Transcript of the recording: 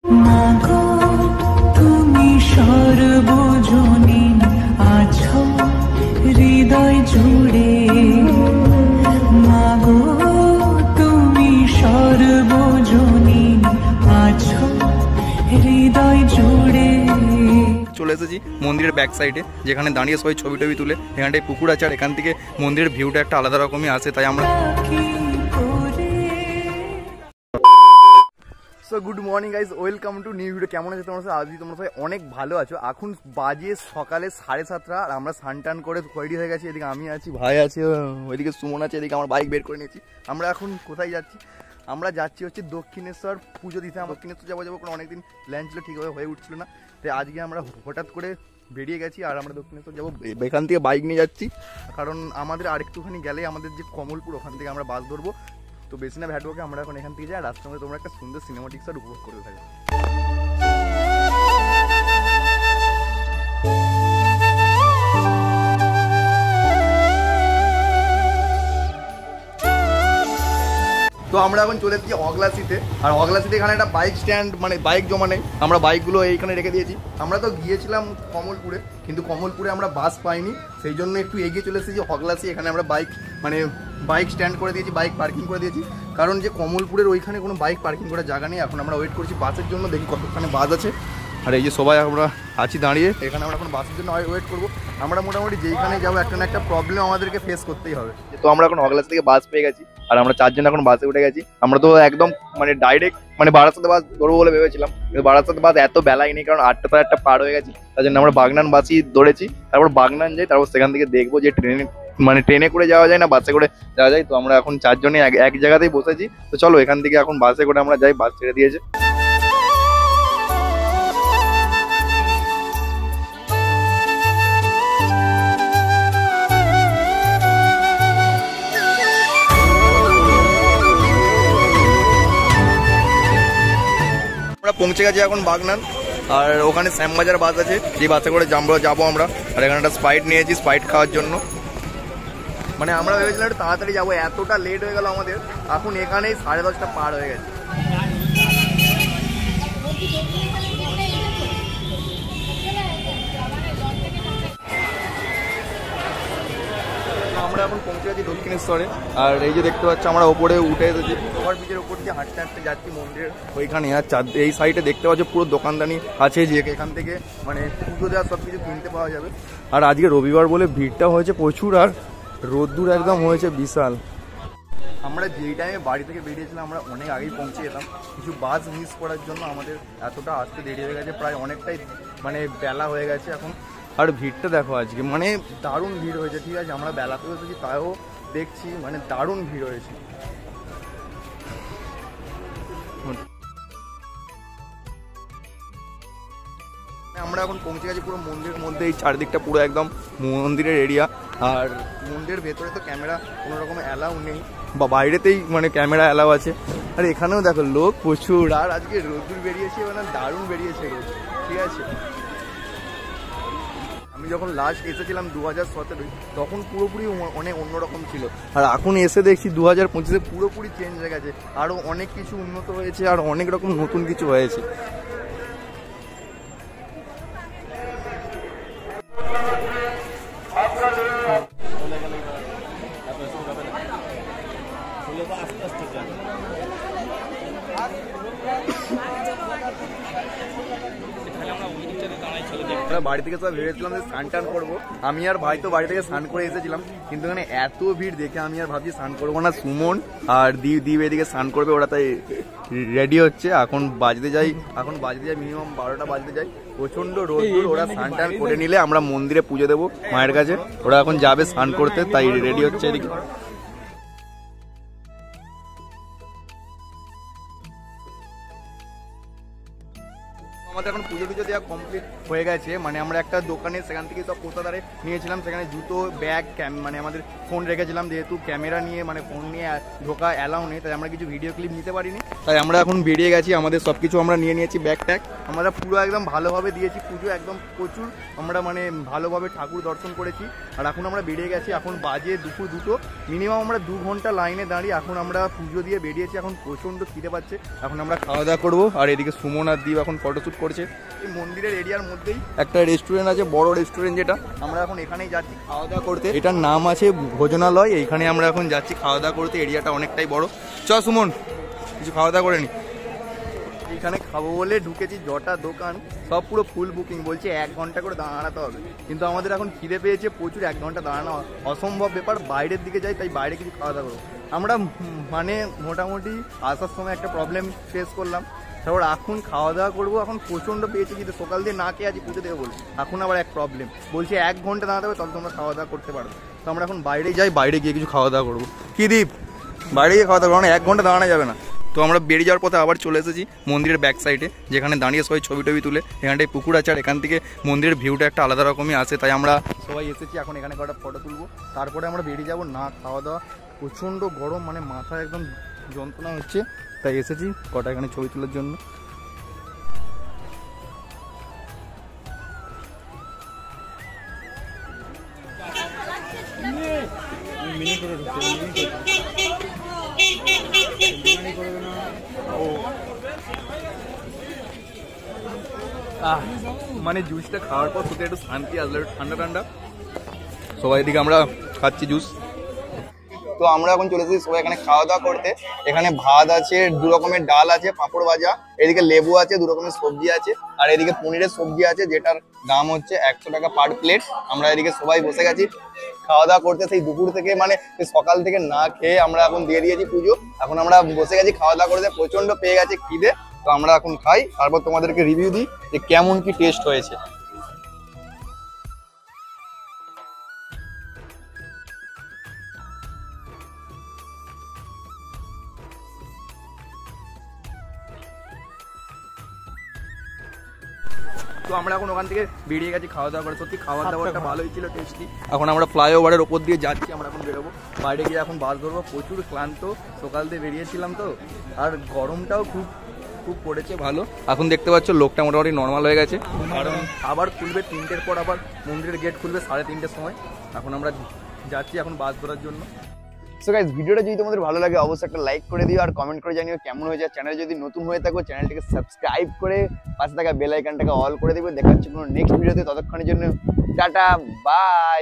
মাগো তুমি সর্বজনী আছো হৃদয় জুড়ে, মাগো তুমি সর্বজনী আছো হৃদয় জুড়ে। চলে এসেছি মন্দিরের ব্যাক সাইডে, যেখানে দাঁড়িয়ে সবাই ছবি টবি তুলে। এখানটায় পুকুর আছে আর এখান থেকে মন্দিরের ভিউটা একটা আলাদা রকমই আসে, তাই আমরা। So good morning guys, welcome to new video. কেমন আছে তোমরা? আজকে তোমরা সবাই অনেক ভালো আছো। এখন বাজে সকালে 7:30 আর আমরা স্নান করে তৈরি হয়ে গেছি। এদিকে আমি আছি, ভাই আছে, ওইদিকে সুমন আছে, এদিকে আমার বাইক বের করে নিয়েছি। আমরা এখন কোথায় যাচ্ছি? আমরা যাচ্ছি হচ্ছে দক্ষিণেশ্বর পুজো দিতে। আমরা দক্ষিণেশ্বর যাবো কোনো অনেকদিন প্ল্যান ছিল, ঠিকভাবে হয়ে উঠছিল না, তাই আজকে আমরা হঠাৎ করে বেরিয়ে গেছি। আর আমরা দক্ষিণেশ্বর যাবো, এখান থেকে বাইক নিয়ে যাচ্ছি, কারণ আমাদের আরেকটুখানি গেলে আমাদের যে কমলপুর, ওখান থেকে আমরা বাস ধরবো। তো বেশি না ভ্যাটবকে আমরা এখন এখান থেকে যাই। রাস্তার মধ্যে তোমরা একটা সুন্দর সিনেমাটিক শট উপভোগ করতে থাকো। তো আমরা এখন চলে এসেছি অগলাসিতে। আর অগলাসিতে এখানে একটা বাইক স্ট্যান্ড, মানে বাইক জমা নেই, আমরা বাইকগুলো এইখানে রেখে দিয়েছি। আমরা তো গিয়েছিলাম কমলপুরে, কিন্তু কমলপুরে আমরা বাস পাইনি, সেই জন্য একটু এগিয়ে চলে এসেছি অগলাসি। এখানে আমরা বাইক স্ট্যান্ড করে দিয়েছি, বাইক পার্কিং করে দিয়েছি, কারণ যে কমলপুরের ওইখানে কোনো বাইক পার্কিং করার জায়গা নেই। এখন আমরা ওয়েট করছি বাসের জন্য, দেখি কতক্ষণে বাস আছে। আর এই যে সবাই আমরা আছি দাঁড়িয়ে, এখানে আমরা এখন বাসের জন্য ওয়েট করবো। আমরা মোটামুটি যেইখানে যাবো একটা না একটা প্রবলেম আমাদেরকে ফেস করতেই হবে। তো আমরা এখন অগলাসি থেকে বাস পেয়ে গেছি, আর আমরা 4 জন এখন বাসে উঠে গেছি। আমরা তো একদম ডাইরেক্ট বারাসাতে বাস ধরবো বলে ভেবেছিলাম, কিন্তু বারাসাতে বাস এত বেলাই নেই, কারণ 8টা সাড়ে 8টা পার হয়ে গেছি। তার জন্য আমরা বাগনান বাসই ধরেছি। তারপর বাগনান যাই, তারপর সেখান থেকে দেখবো যে ট্রেনে করে যাওয়া যায় না বাসে করে যাওয়া যায়। তো আমরা এখন 4 জনই এক জায়গাতেই বসেছি। তো চলো এখান থেকে এখন বাসে করে আমরা যাই, বাস ছেড়ে দিয়েছে। পৌঁছে গেছি এখন বাগনান, আর ওখানে শ্যামবাজার বাস আছে, যে বাসে করে যাবো আমরা। আর এখানে একটা স্প্রাইট নিয়েছি স্প্রাইট খাওয়ার জন্য। আমরা ভেবেছিলাম একটু তাড়াতাড়ি যাবো, এতটা লেট হয়ে গেল আমাদের। এখন এখানেই 10:30 পার হয়ে গেছে। আমরা এখন পৌঁছে গেছি দক্ষিণেশ্বরে। আর এই যে দেখতে পাচ্ছি আমরা ওপরে উঠে এসেছি, ওভার ব্রিজের ওপর দিয়ে হাঁটতে হাঁটতে যাচ্ছি মন্দিরের ওইখানে। আর এই সাইডে দেখতে পাচ্ছি পুরো দোকানদানি আছে, যে এখান থেকে পুজো দেওয়ার সব কিছু কিনতে পাওয়া যাবে। আর আজকে রবিবার বলে ভিড়টা হয়েছে প্রচুর, আর রোদ্দুর একদম হয়েছে বিশাল। আমরা যেই টাইমে বাড়ি থেকে বেরিয়েছিলাম আমরা অনেক আগেই পৌঁছে যেতাম, কিছু বাস মিস করার জন্য আমাদের এতটা আসতে দেরি হয়ে গেছে, প্রায় অনেকটাই বেলা হয়ে গেছে এখন। আর ভিড়টা দেখো আজকে, দারুণ ভিড় হয়েছে। ঠিক আছে, আমরা বেলাতে এসেছি, তাও দেখছি দারুণ ভিড় হয়েছে। আমরা এখন পৌঁছে গেছি পুরো মন্দিরের মধ্যে। এই চারদিকটা পুরো একদম মন্দিরের এরিয়া। আর মন্দিরের ভেতরে তো ক্যামেরা কোনো রকম অ্যালাউ নেই, বা বাইরেতেই ক্যামেরা অ্যালাউ আছে। আর এখানেও দেখো লোক প্রচুর। আর আজকে রোদ্দুর বেরিয়েছে, দারুণ বেরিয়েছে রোদ। ঠিক আছে, আমি যখন লাস্ট এসেছিলাম 2017, তখন পুরোপুরি অনেক অন্যরকম ছিল। আর এখন এসে দেখছি 2025-এ পুরোপুরি চেঞ্জ হয়ে গেছে, আরও অনেক কিছু উন্নত হয়েছে, আর অনেক রকম নতুন কিছু হয়েছে। বাড়ি থেকে সব ভেবেছিলাম যে স্নান টান করবো, আমি আর ভাই তো বাড়ি থেকে স্নান করে এসেছিলাম, কিন্তু এখানে এত ভিড় দেখে আমি আর ভাবছি স্নান করবো না। সুমন আর দীপ এদিকে স্নান করবে, ওরা তাই রেডি হচ্ছে। এখন বাজতে যাই মিনিমাম 12টা বাজতে যাই, প্রচন্ড রোদ। ওরা স্নান টান করে নিলে আমরা মন্দিরে পুজো দেবো মায়ের কাছে। ওরা এখন যাবে স্নান করতে, তাই রেডি হচ্ছে এদিকে। আমাদের এখন পুজো টুজো দেওয়া কমপ্লিট হয়ে গেছে, মানে আমরা একটা দোকানে সেখান থেকে সব পোতাদারে নিয়েছিলাম, সেখানে জুতো ব্যাগ মানে আমাদের ফোন রেখেছিলাম, যেহেতু ক্যামেরা নিয়ে মানে ফোন নিয়ে ঢোকা অ্যালাউ নেই, তাই আমরা কিছু ভিডিও ক্লিপ নিতে পারিনি, তাই আমরা এখন বেরিয়ে গেছি। আমাদের সব কিছু আমরা নিয়ে নিয়েছি, ব্যাগ ট্যাগ আমরা পুরো একদম ভালোভাবে দিয়েছি পুজো, একদম প্রচুর আমরা মানে ভালোভাবে ঠাকুর দর্শন করেছি। আর এখন আমরা বেরিয়ে গেছি, এখন বাজে দুপুর 2টো, মিনিমাম আমরা 2 ঘন্টা লাইনে দাঁড়িয়ে এখন আমরা পুজো দিয়ে বেরিয়েছি। এখন প্রচণ্ড খিদে পাচ্ছে, এখন আমরা খাওয়া দাওয়া করবো। আর এদিকে সুমন আর দীপ এখন ফটোশ্যুট করছে। এই মন্দিরের এরিয়ার মধ্যেই একটা রেস্টুরেন্ট আছে, বড় রেস্টুরেন্ট, যেটা আমরা এখন এখানেই যাচ্ছি খাওয়া দাওয়া করতে। এটার নাম আছে ভোজনালয়, এইখানে আমরা এখন যাচ্ছি খাওয়া দাওয়া করতে। এরিয়াটা অনেকটাই বড়। চ সুমন, কিছু খাওয়া দাওয়া করে নি। এইখানে খাবো বলে ঢুকেছি, জটা দোকান সব পুরো ফুল বুকিং, বলছে 1 ঘন্টা করে দাঁড়াতে হবে, কিন্তু আমাদের এখন খিদে পেয়েছে প্রচুর, 1 ঘন্টা দাঁড়ানো অসম্ভব ব্যাপার। বাইরের দিকে যাই, তাই বাইরে কিছু খাওয়া দাওয়া করবো। আমরা মানে মোটামুটি আসার সময় একটা প্রবলেম ফেস করলাম, তারপর এখন খাওয়া দাওয়া করবো। এখন প্রচণ্ড পেয়েছি, কিন্তু সকাল দিয়ে না খেয়ে আছি পুজো দেবো বলে, এখন আবার এক প্রবলেম, বলছে 1 ঘন্টা দাঁড়াতে হবে, তবে তোমরা খাওয়া দাওয়া করতে পারবে। তো আমরা এখন বাইরে যাই, বাইরে গিয়ে কিছু খাওয়া দাওয়া করবো। কি দীপ, বাইরে গিয়ে খাওয়া দাওয়া করবো, 1 ঘন্টা দাঁড়ানো যাবে না। তো আমরা বেরিয়ে যাওয়ার পথে আবার চলে এসেছি মন্দিরের ব্যাক সাইডে, যেখানে দাঁড়িয়ে সবাই ছবি টবি তুলে। এখানটায় পুকুর আছে, আর এখান থেকে মন্দিরের ভিউটা একটা আলাদা রকমই আসে, তাই আমরা সবাই এসেছি। এখন এখানে কটা ফটো তুলবো, তারপরে আমরা বেরিয়ে যাবো। না খাওয়া দাওয়া, প্রচণ্ড গরম, মানে মাথা একদম যন্ত্রণা হচ্ছে, তাই এসেছি কটা এখানে ছবি তোলার জন্য। মানে জুসটা খাওয়ার পর তোকে একটু শান্তি আসলে, একটু ঠান্ডা ঠান্ডা। সবাই দিকে আমরা খাচ্ছি জুস। তো আমরা এখন চলে এসেছি সবাই এখানে খাওয়া দাওয়া করতে। এখানে ভাত আছে, 2 রকমের ডাল আছে, পাঁপড় ভাজা, এদিকে লেবু আছে, 2 রকমের সবজি আছে, আর এদিকে পনিরের সবজি আছে, যেটার দাম হচ্ছে 100 টাকা পার প্লেট। আমরা এদিকে সবাই বসে গেছি খাওয়া দাওয়া করতে, সেই দুপুর থেকে মানে সকাল থেকে না খেয়ে আমরা এখন দিয়ে দিয়েছি পুজো। এখন আমরা বসে গেছি খাওয়া দাওয়া করতে, প্রচন্ড পেয়ে গেছে খিদে। তো আমরা এখন খাই, তারপর তোমাদেরকে রিভিউ দিই যে কেমন কি টেস্ট হয়েছে। তো আমরা এখন ওখান থেকে বেরিয়ে গেছি খাওয়া দাওয়া করে, সত্যি খাওয়া দাওয়াটা ভালোই ছিল, টেস্টি। এখন আমরা ফ্লাইওভারের ওপর দিয়ে যাচ্ছি, আমরা এখন বেরোবো, বাইরে গিয়ে এখন বাস ধরবো। প্রচুর ক্লান্ত, সকাল দিয়ে বেরিয়েছিলাম তো, আর গরমটাও খুব খুব পড়েছে ভালো। এখন দেখতে পাচ্ছ লোকটা মোটামুটি নর্মাল হয়ে গেছে, কারণ আবার খুলবে 3টের পর, আবার মন্দিরের গেট খুলবে 3:30-র সময়। এখন আমরা যাচ্ছি এখন বাস ধরার জন্য। সো গাইস, ভিডিওটা যদি তোমাদের ভালো লাগে অবশ্যই একটা লাইক করে দিও, আর কমেন্ট করে জানিও কেমন হয়েছে। চ্যানেল যদি নতুন হয়ে থাকো চ্যানেলটিকে সাবস্ক্রাইব করে পাশে থাকা বেল আইকনটাকে অল করে দিবে। দেখা হচ্ছে কোনো নেক্সট ভিডিওতে, ততক্ষণের জন্য টাটা, বাই।